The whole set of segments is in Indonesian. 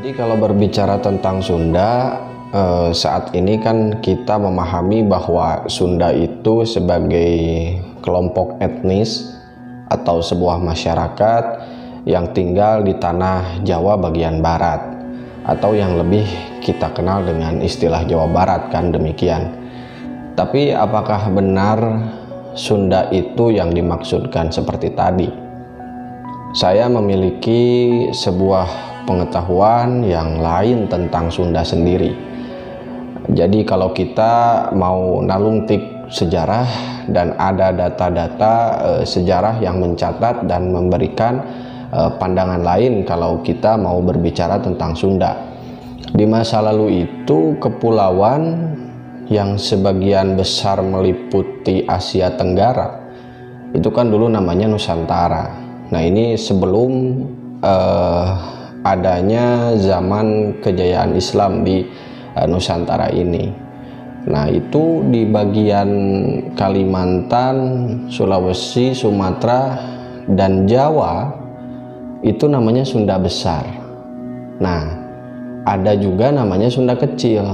Jadi kalau berbicara tentang Sunda, saat ini kan kita memahami bahwa Sunda itu sebagai kelompok etnis atau sebuah masyarakat yang tinggal di tanah Jawa bagian barat, atau yang lebih kita kenal dengan istilah Jawa Barat, kan demikian. Tapi apakah benar Sunda itu yang dimaksudkan seperti tadi? Saya memiliki sebuah pengetahuan yang lain tentang Sunda sendiri. Jadi kalau kita mau nalungtik sejarah dan ada data-data sejarah yang mencatat dan memberikan pandangan lain kalau kita mau berbicara tentang Sunda. Di masa lalu itu kepulauan yang sebagian besar meliputi Asia Tenggara itu kan dulu namanya Nusantara. Nah, ini sebelum adanya zaman kejayaan Islam di Nusantara ini. Nah, itu di bagian Kalimantan, Sulawesi, Sumatera, dan Jawa itu namanya Sunda Besar. Nah, ada juga namanya Sunda Kecil.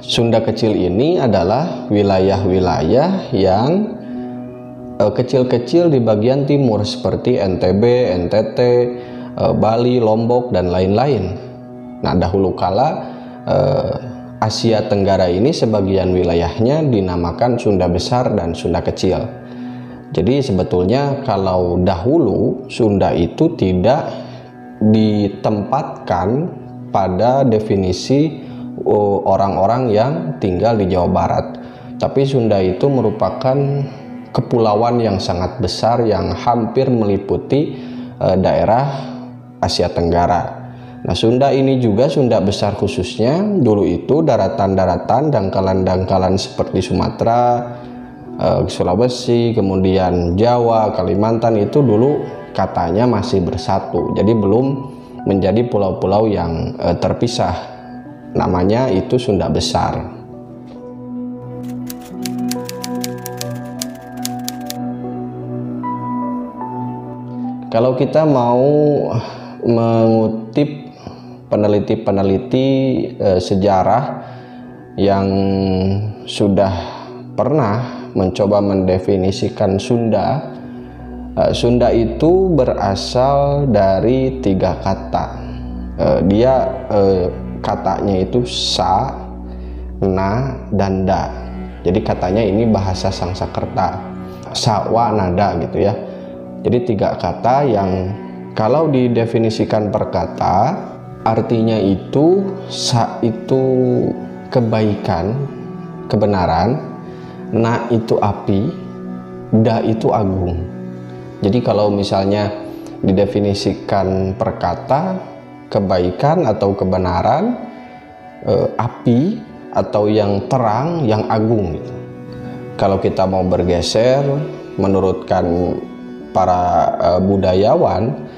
Sunda Kecil ini adalah wilayah-wilayah yang kecil-kecil di bagian timur seperti NTB, NTT, Bali, Lombok, dan lain-lain. Nah, dahulu kala Asia Tenggara ini sebagian wilayahnya dinamakan Sunda Besar dan Sunda Kecil. Jadi sebetulnya kalau dahulu Sunda itu tidak ditempatkan pada definisi orang-orang yang tinggal di Jawa Barat, tapi Sunda itu merupakan kepulauan yang sangat besar yang hampir meliputi daerah Asia Tenggara. Nah, Sunda ini juga, Sunda Besar khususnya, dulu itu daratan-daratan, dangkalan-dangkalan seperti Sumatera, Sulawesi, kemudian Jawa, Kalimantan itu dulu katanya masih bersatu. Jadi belum menjadi pulau-pulau yang terpisah. Namanya itu Sunda Besar. Kalau kita mau mengutip peneliti-peneliti sejarah yang sudah pernah mencoba mendefinisikan Sunda, Sunda itu berasal dari 3 kata. Katanya itu sa, na, dan da. Jadi katanya ini bahasa Sangsakerta, sa, wa, nada gitu ya. Jadi 3 kata yang kalau didefinisikan per kata, artinya itu sa itu kebaikan, kebenaran, na itu api, da itu agung. Jadi kalau misalnya didefinisikan per kata, kebaikan atau kebenaran, api atau yang terang, yang agung gitu. Kalau kita mau bergeser menurutkan para budayawan,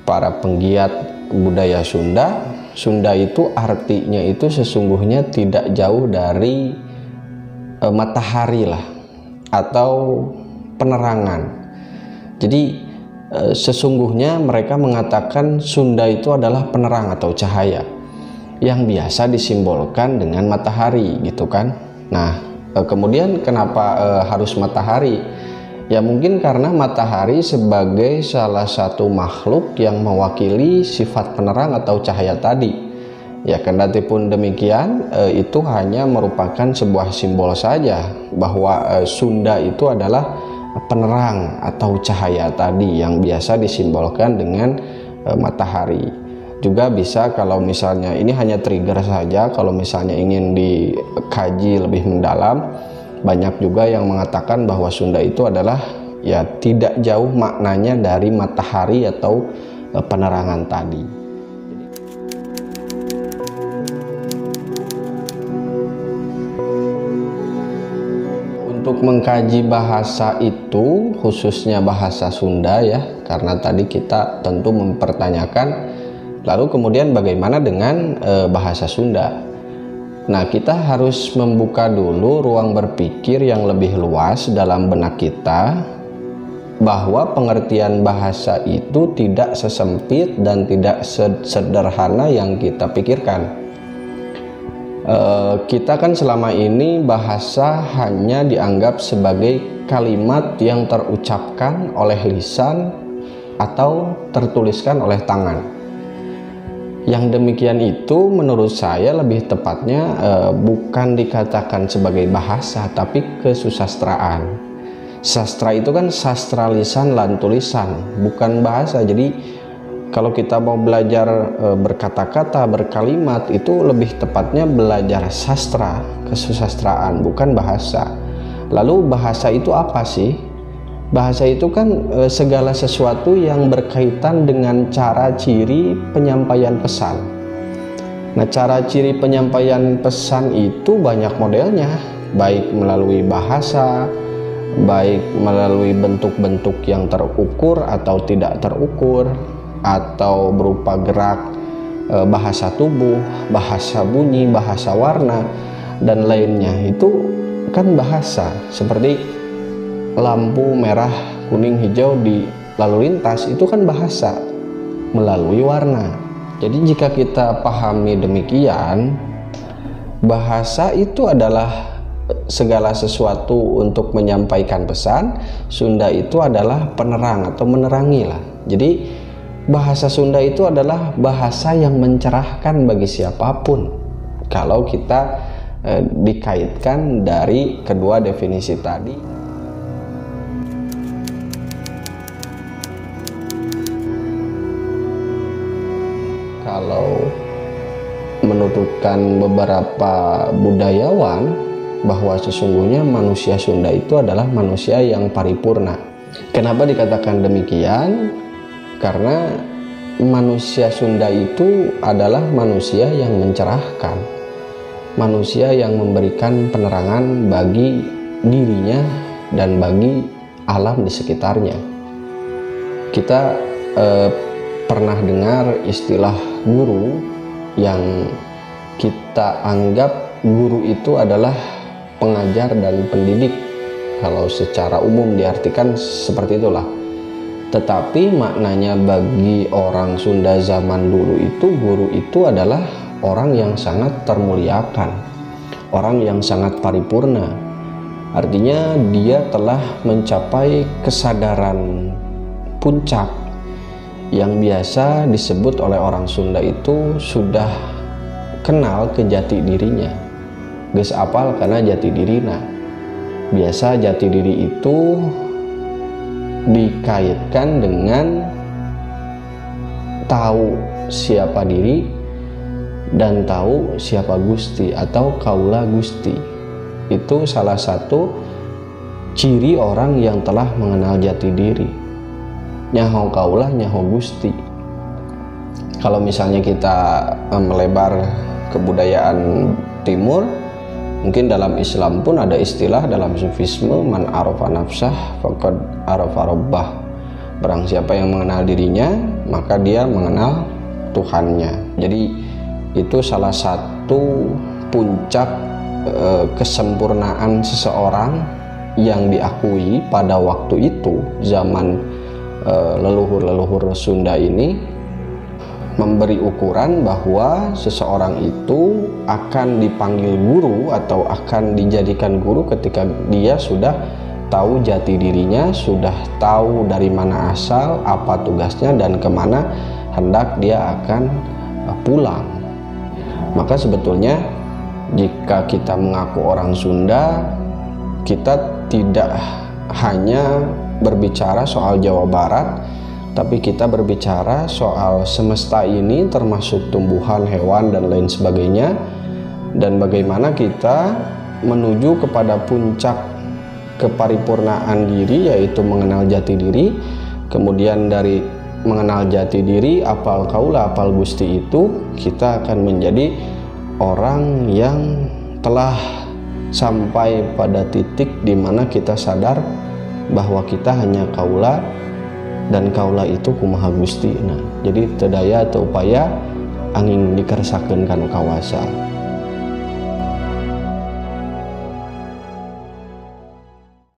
para penggiat budaya Sunda, Sunda itu artinya itu sesungguhnya tidak jauh dari matahari lah, atau penerangan. Jadi sesungguhnya mereka mengatakan Sunda itu adalah penerang atau cahaya yang biasa disimbolkan dengan matahari gitu kan. Nah, kemudian kenapa harus matahari? Ya mungkin karena matahari sebagai salah satu makhluk yang mewakili sifat penerang atau cahaya tadi. Ya, kendati pun demikian, itu hanya merupakan sebuah simbol saja bahwa Sunda itu adalah penerang atau cahaya tadi yang biasa disimbolkan dengan matahari. Juga bisa kalau misalnya ini hanya trigger saja, kalau misalnya ingin dikaji lebih mendalam, banyak juga yang mengatakan bahwa Sunda itu adalah ya tidak jauh maknanya dari matahari atau penerangan tadi. Untuk mengkaji bahasa itu, khususnya bahasa Sunda ya, karena tadi kita tentu mempertanyakan, lalu kemudian bagaimana dengan bahasa Sunda? Nah, kita harus membuka dulu ruang berpikir yang lebih luas dalam benak kita bahwa pengertian bahasa itu tidak sesempit dan tidak sederhana yang kita pikirkan. Kita kan selama ini bahasa hanya dianggap sebagai kalimat yang terucapkan oleh lisan atau tertuliskan oleh tangan. Yang demikian itu menurut saya lebih tepatnya bukan dikatakan sebagai bahasa, tapi kesusastraan. Sastra itu kan sastra lisan lan tulisan, bukan bahasa. Jadi kalau kita mau belajar berkata-kata, berkalimat, itu lebih tepatnya belajar sastra, kesusastraan, bukan bahasa. Lalu bahasa itu apa sih? Bahasa itu kan segala sesuatu yang berkaitan dengan cara ciri penyampaian pesan. Nah, cara ciri penyampaian pesan itu banyak modelnya, baik melalui bahasa, baik melalui bentuk-bentuk yang terukur atau tidak terukur, atau berupa gerak, bahasa tubuh, bahasa bunyi, bahasa warna, dan lainnya. Itu kan bahasa. Seperti lampu merah, kuning, hijau di lalu lintas, itu kan bahasa melalui warna. Jadi jika kita pahami demikian, bahasa itu adalah segala sesuatu untuk menyampaikan pesan. Sunda itu adalah penerang atau menerangi lah. Jadi bahasa Sunda itu adalah bahasa yang mencerahkan bagi siapapun kalau kita dikaitkan dari kedua definisi tadi. Kalau menurutkan beberapa budayawan bahwa sesungguhnya manusia Sunda itu adalah manusia yang paripurna. Kenapa dikatakan demikian? Karena manusia Sunda itu adalah manusia yang mencerahkan, manusia yang memberikan penerangan bagi dirinya dan bagi alam di sekitarnya. Kita pernah dengar istilah guru, yang kita anggap guru itu adalah pengajar dan pendidik. Kalau secara umum diartikan seperti itulah. Tetapi maknanya bagi orang Sunda zaman dulu itu, guru itu adalah orang yang sangat termuliakan, orang yang sangat paripurna. Artinya dia telah mencapai kesadaran puncak yang biasa disebut oleh orang Sunda itu sudah kenal ke jati dirinya. Geus apal karena jati dirina. Biasa jati diri itu dikaitkan dengan tahu siapa diri dan tahu siapa Gusti atau kaula Gusti. Itu salah satu ciri orang yang telah mengenal jati diri. Nyaho kaula, nyaho Gusti. Kalau misalnya kita melebar kebudayaan timur, mungkin dalam Islam pun ada istilah dalam sufisme, man arafa nafsah faqad arafa rabbah. Barang siapa yang mengenal dirinya, maka dia mengenal Tuhannya. Jadi itu salah satu puncak kesempurnaan seseorang yang diakui pada waktu itu, zaman leluhur-leluhur Sunda ini memberi ukuran bahwa seseorang itu akan dipanggil guru atau akan dijadikan guru ketika dia sudah tahu jati dirinya, sudah tahu dari mana asal, apa tugasnya, dan kemana hendak dia akan pulang. Maka sebetulnya jika kita mengaku orang Sunda, kita tidak hanya berbicara soal Jawa Barat, tapi kita berbicara soal semesta ini, termasuk tumbuhan, hewan, dan lain sebagainya, dan bagaimana kita menuju kepada puncak keparipurnaan diri, yaitu mengenal jati diri. Kemudian dari mengenal jati diri, apal kaula, apal Gusti, itu kita akan menjadi orang yang telah sampai pada titik di mana kita sadar bahwa kita hanya kaula, dan kaula itu kumaha Gusti. Nah, jadi teu daya teu upaya angin dikersakeun kana kawasa.